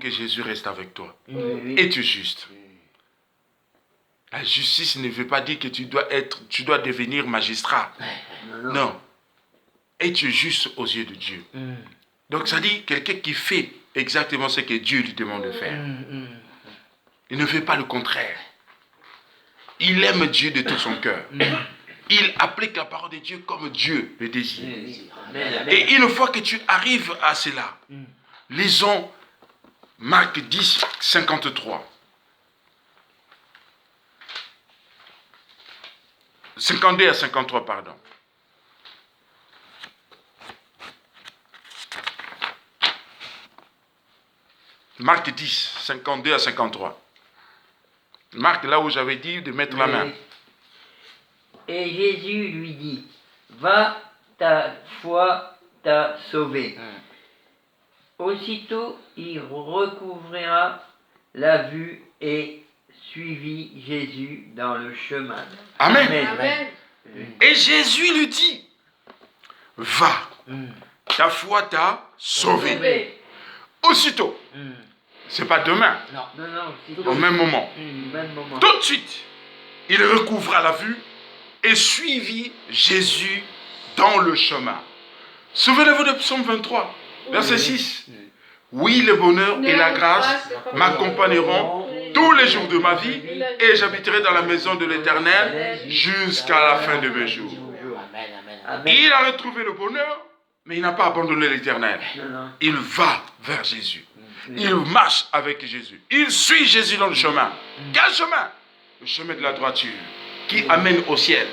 Que Jésus reste avec toi. Es-tu juste? La justice ne veut pas dire que tu dois devenir magistrat. Non. Es-tu juste aux yeux de Dieu? Donc ça dit quelqu'un qui fait exactement ce que Dieu lui demande de faire. Il ne fait pas le contraire. Il aime Dieu de tout son cœur. Il applique la parole de Dieu comme Dieu le désire. Et une fois que tu arrives à cela, lisons Marc 10, 53. 52 à 53, pardon. Marc 10, 52 à 53. Marc, là où j'avais dit de mettre la main. Et Jésus lui dit, va, ta foi t'a sauvé. Aussitôt, il recouvra la vue et suivit Jésus dans le chemin. Amen. Amen. Et Jésus lui dit, va, ta foi t'a sauvé. Aussitôt. C'est pas demain. Non, Au même moment. Tout de suite, il recouvra la vue et suivit Jésus dans le chemin. Souvenez-vous de Psaume 23, verset 6. Oui, le bonheur et la grâce m'accompagneront tous les jours de ma vie et j'habiterai dans la maison de l'Éternel jusqu'à la fin de mes jours. Il a retrouvé le bonheur, mais il n'a pas abandonné l'Éternel. Il va vers Jésus. Il marche avec Jésus. Il suit Jésus dans le chemin. Quel chemin? Le chemin de la droiture qui amène au ciel.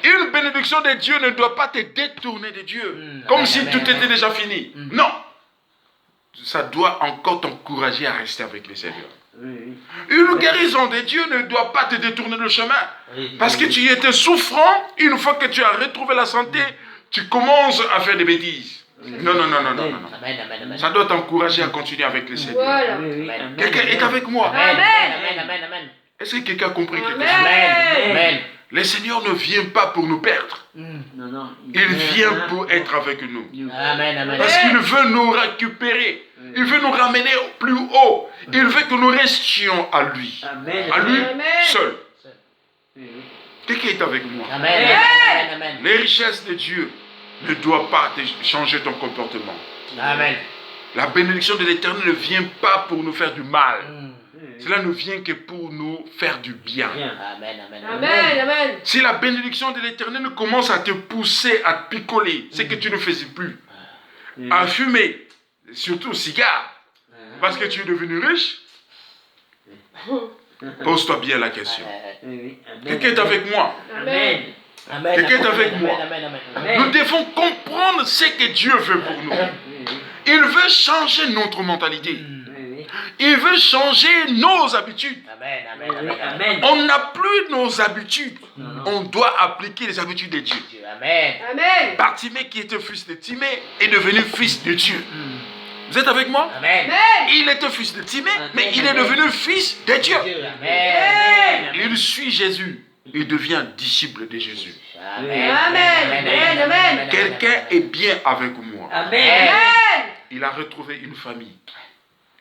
Une bénédiction de Dieu ne doit pas te détourner de Dieu, comme si tout était déjà fini. Non. Ça doit encore t'encourager à rester avec le Seigneur. Une guérison de Dieu ne doit pas te détourner le chemin. Parce que tu étais souffrant, une fois que tu as retrouvé la santé, tu commences à faire des bêtises. Non. Ça doit t'encourager à continuer avec le Seigneur. Voilà. Quelqu'un est avec moi. Amen. Est-ce que quelqu'un a compris quelque chose? Amen. Le Seigneur ne vient pas pour nous perdre. Il vient pour être avec nous. Parce qu'il veut nous récupérer. Il veut nous ramener plus haut. Il veut que nous restions à lui. À lui seul. Quelqu'un est avec moi. Les richesses de Dieu ne doivent pas changer ton comportement. La bénédiction de l'Éternel ne vient pas pour nous faire du mal. Cela ne vient que pour nous faire du bien. Amen. Si la bénédiction de l'Éternel commence à te pousser à te picoler, c'est que tu ne faisais plus, à fumer, surtout cigare, parce que tu es devenu riche, pose-toi bien la question. Quelqu'un est avec moi? Quelqu'un est avec moi? Nous devons comprendre ce que Dieu veut pour nous. Il veut changer notre mentalité. Il veut changer nos habitudes. On n'a plus nos habitudes. On doit appliquer les habitudes de Dieu. Amen. Bartimée, qui était fils de Timée, est devenu fils de Dieu. Vous êtes avec moi? Il était fils de Timée, mais il est devenu fils de Dieu. Il suit Jésus. Il devient disciple de Jésus. Amen. Quelqu'un est bien avec moi. Amen. Il a retrouvé une famille.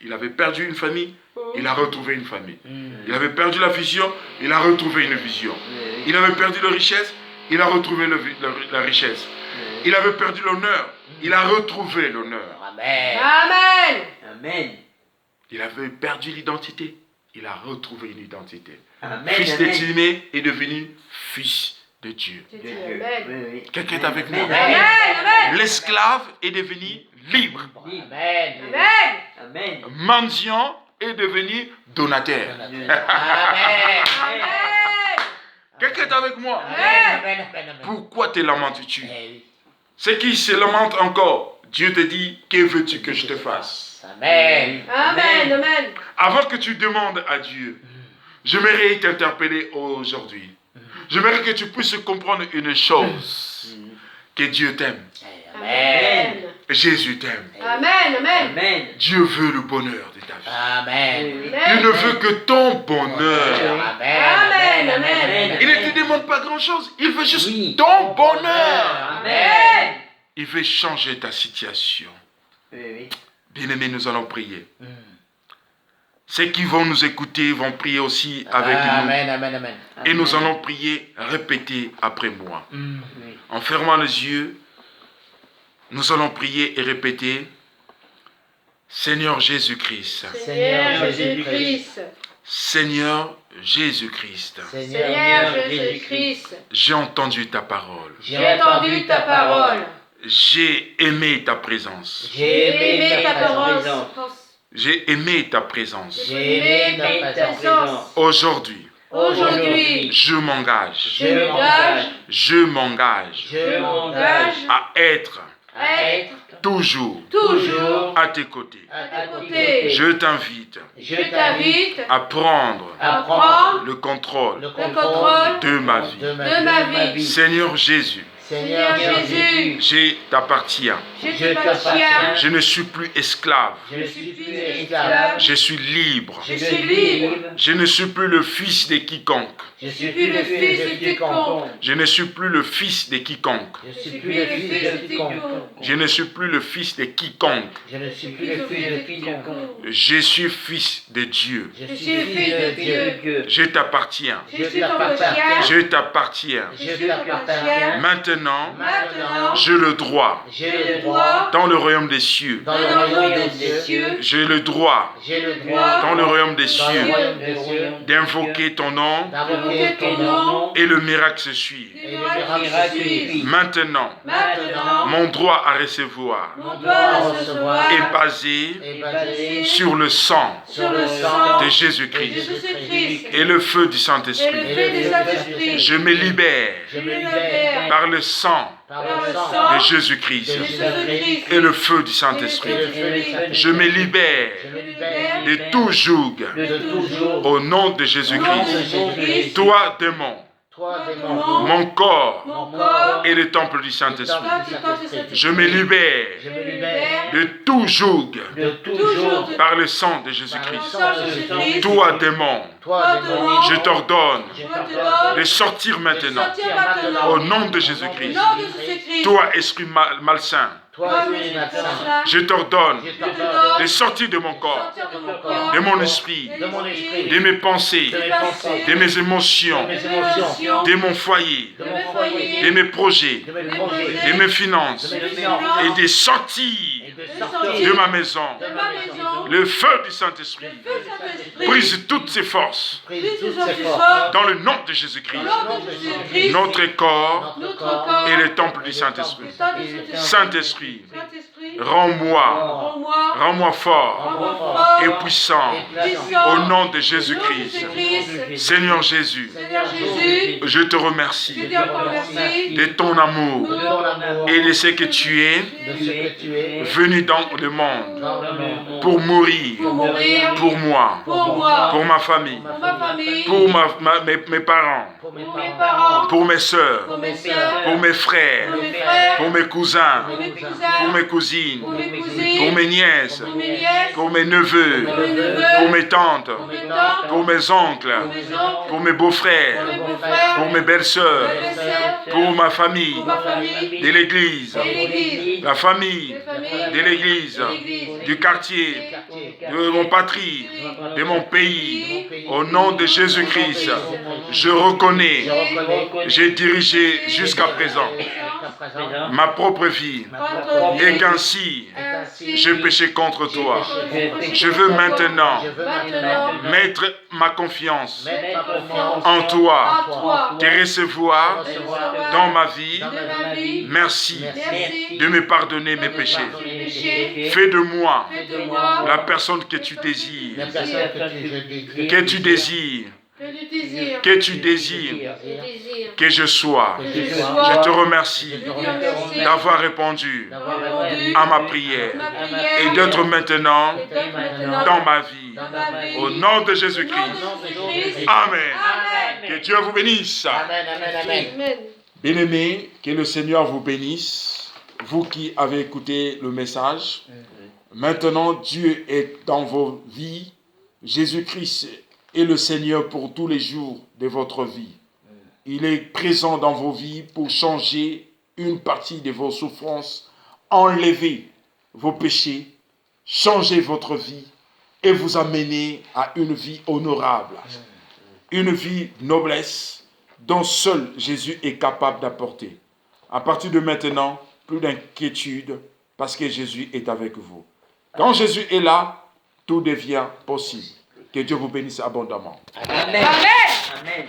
Il avait perdu une famille, il a retrouvé une famille. Il avait perdu la vision, il a retrouvé une vision. Il avait perdu la richesse, il a retrouvé la richesse. Il avait perdu l'honneur, il a retrouvé l'honneur. Amen. Il avait perdu l'identité, il a retrouvé une identité. Fils de Timée est devenu fils de Dieu. Quelqu'un est avec moi? L'esclave est devenu libre. Mendiant est devenu donateur. Quelqu'un est avec moi? Pourquoi te lamentes-tu? Ceux qui se lamentent encore, Dieu te dit, que veux-tu que je te fasse? Amen. Avant que tu demandes à Dieu, j'aimerais t'interpeller aujourd'hui. J'aimerais que tu puisses comprendre une chose, que Dieu t'aime. Amen. Jésus t'aime. Amen. Dieu veut le bonheur de ta vie. Il ne veut que ton bonheur. Amen. Il ne te demande pas grand-chose. Il veut juste ton bonheur. Amen. Il veut changer ta situation. Bien-aimés, nous allons prier. Ceux qui vont nous écouter vont prier aussi avec nous. Amen, amen, amen. Et nous allons prier, répéter après moi. Oui. En fermant les yeux, nous allons prier et répéter. Seigneur Jésus-Christ. Seigneur Jésus-Christ. Seigneur Jésus-Christ. Seigneur Jésus-Christ. J'ai entendu ta parole. J'ai entendu ta parole. J'ai aimé ta présence. J'ai aimé ta parole. J'ai aimé ta présence. J'ai aimé ta présence. Aujourd'hui, Aujourd'hui, je m'engage. je m'engage. Je m'engage Je m'engage à être à être toujours toujours à tes côtés. à tes côtés. Je t'invite Je t'invite à prendre à prendre le contrôle le contrôle de ma vie. de ma vie. Seigneur Jésus, Seigneur Jésus, je t'appartiens. je t'appartiens. Je ne suis plus esclave. Je ne suis plus esclave. Je suis libre. Je suis libre. Je ne suis plus le fils de quiconque. Je suis plus le fils de quiconque. Je ne suis plus le fils de quiconque. Je suis plus le fils de quiconque. Je ne suis plus le fils de quiconque. Je ne suis plus le fils de quiconque. Je suis fils de Dieu. Je suis le fils de Dieu. Je t'appartiens. Je suis ton chien. Je t'appartiens. Je suis ton chien. Maintenant, Maintenant, j'ai le droit J'ai le droit dans le royaume des cieux. dans le dans le royaume royaume des des cieux. cieux, J'ai le droit J'ai le droit dans le royaume des dans le cieux royaume des cieux d'invoquer ton nom d'invoquer ton nom et le miracle se suit. et le miracle suit. Maintenant, Maintenant, mon droit à recevoir mon droit à recevoir est basé est basé sur le sang sur le sang de de Jésus-Christ Jésus-Christ et le feu du et Saint-Esprit. le feu du Saint-Esprit. Je me libère Je me libère par le sang par Par le le sang sang de Jésus-Christ de Jésus-Christ et le feu du et Saint-Esprit. le feu du Saint-Esprit. Je me libère Je me libère de tout joug de toujours. au nom de Au nom de Jésus-Christ. Jésus-Christ, Toi, démon, Toi, démon, mon corps mon corps est le temple du Saint-Esprit. Saint-Esprit. Je me libère je me libère de tout joug de toujours. par le sang de Par le Jésus-Christ. sang de Jésus-Christ. Toi, démon, Toi, démon, je t'ordonne je Je t'ordonne te donne de sortir maintenant sortir maintenant au nom de au Jésus-Christ. nom de Jésus-Christ. Toi, esprit malsain, Toi, esprit malsain, je t'ordonne je Je te t'ordonne de sortir de mon corps, sortir de mon corps, de mon esprit, de mon esprit, de mes pensées, de mes pensées, de mes émotions, de mes émotions, de mon foyer, de mon foyer, de mes projets, de mes projets, de mes finances de mes finances, et de et sortir de sortir de ma maison. de ma maison, Le feu du Saint-Esprit le feu du Saint-Esprit, brise toutes ses forces prise prise toutes toutes ses ses forces forces, dans le nom de Jésus-Christ. au nom de Jésus-Christ, Notre corps notre corps est le temple du Saint-Esprit. Saint-Esprit, Saint-Esprit, rends-moi, rends-moi, rends-moi fort rends-moi fort, et puissant puissant, au nom de au Jésus-Christ. nom de Jésus-Christ. Seigneur Jésus, Seigneur Jésus, je te je remercie te remercie de ton amour de ton amour, et de ce que tu es de ce que tu es venu dans le monde dans le monde, pour mourir pour mourir, pour moi, pour moi, pour ma famille, pour ma famille, pour mes parents, pour mes pour mes parents, parents, pour mes soeurs, pour mes sœurs, pour mes frères, pour mes frères, pour mes cousins, pour mes cousins, pour mes cousines, pour mes cousines, pour mes nièces, pour mes nièces, pour mes neveux, pour mes neveux, pour mes tantes, pour mes tantes, pour mes oncles, pour mes oncles, pour mes beaux-frères, pour mes beaux-frères, pour mes belles-sœurs, pour mes sœurs, pour ma famille, pour ma famille, de l'église, de l'église, la famille, des familles, de l'église, de l'église, du quartier, quartier, de mon patrie, de mon pays. Au nom de Jésus-Christ, je reconnais, je reconnais, j'ai dirigé jusqu'à présent jusqu'à présent ma propre vie contre et lui, qu'ainsi ainsi j'ai péché contre toi. je Je veux maintenant veux maintenant mettre ma confiance mettre ma confiance en toi, en toi, te recevoir dans ma vie. de ma vie, Merci merci de me pardonner mes péchés. mes péchés, Fais de moi fais de moi la personne que tu désires, la personne que que tu désires, que tu désires, que tu désires que je sois. que je Je sois, te remercie je te remercie d'avoir répondu d'avoir répondu à ma prière ma et prière, d'être maintenant et d'être maintenant dans ma vie. dans ma vie, Au nom de au Jésus-Christ. nom de Jésus-Christ. Amen. Amen. Que Dieu vous bénisse. Amen, amen, amen. Amen. Bien-aimés, que le Seigneur vous bénisse. Vous qui avez écouté le message, maintenant Dieu est dans vos vies. Jésus-Christ est le Seigneur pour tous les jours de votre vie. Il est présent dans vos vies pour changer une partie de vos souffrances, enlever vos péchés changer votre vie et vous amener à une vie honorable, une vie noblesse dont seul Jésus est capable d'apporter. À partir de maintenant, plus d'inquiétude parce que Jésus est avec vous. Quand Jésus est là, tout devient possible. Que Dieu vous bénisse abondamment. Amen. Amen. Amen.